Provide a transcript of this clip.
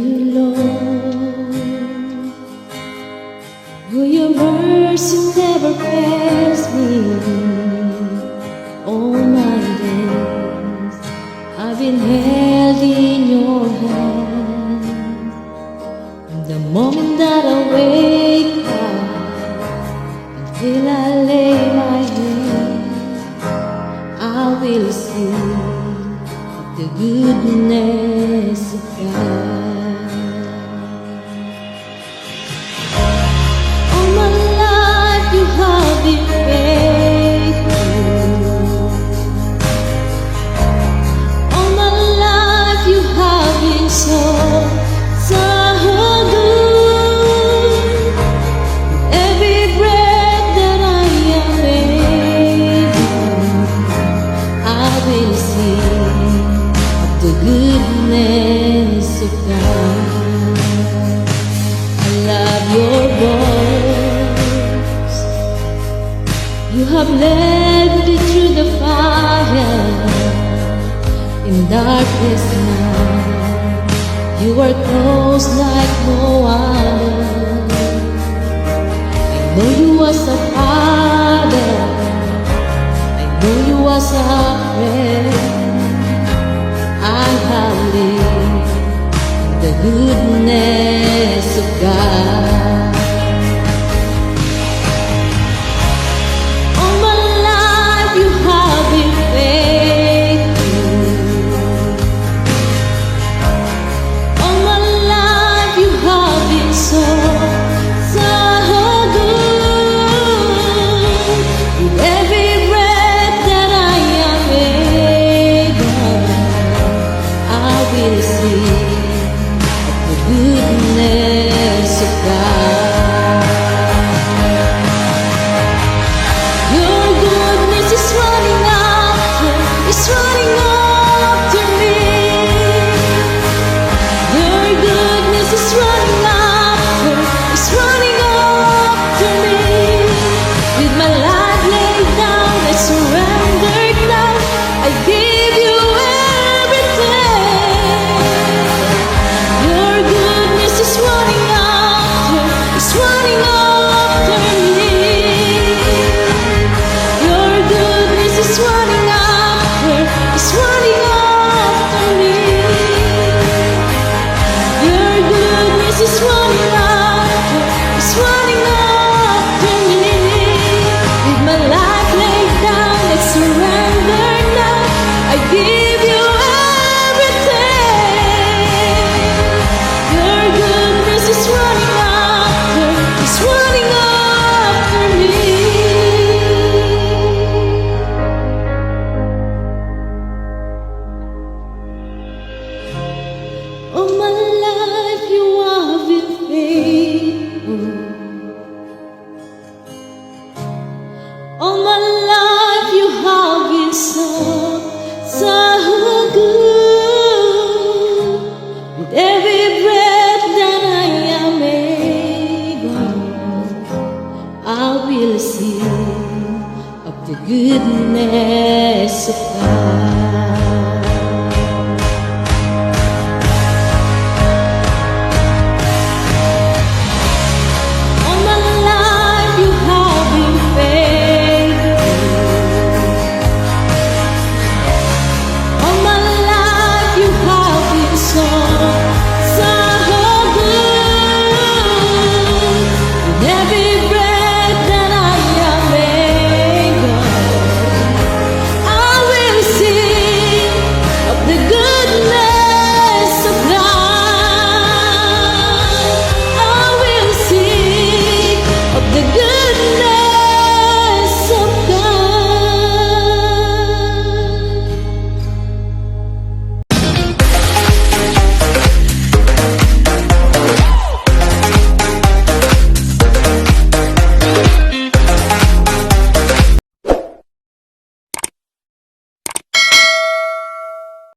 you, Lord, for your mercy never fails me. All my days I've been held in your hand. From the moment that I wake up until I lay my head, I will sing of the goodness of God. All my life you have been faithful. All my life you have been so good. Every breath that I am able, I will sing of the goodness of God. I love your voice. You have led me through the fire in darkness night. You are close like no other. I know you as a father. I know you as a friend. I have lived in the goodness of God. All my life you have been faithful. All my life you have been so good. With every breath that I am able, I will sing of the goodness of God. Your goodness is running after me. Your goodness is running after me. With my life laid down, I surrender now. I give you everything. Your goodness is running after me. Your goodness is running after me. Your goodness is running after me. With my life laid down, I surrender now. I give you everything. Your goodness is running after me. All my life you have been faithful. All my life you have been so good. With every breath that I am able, I will sing of the goodness of God.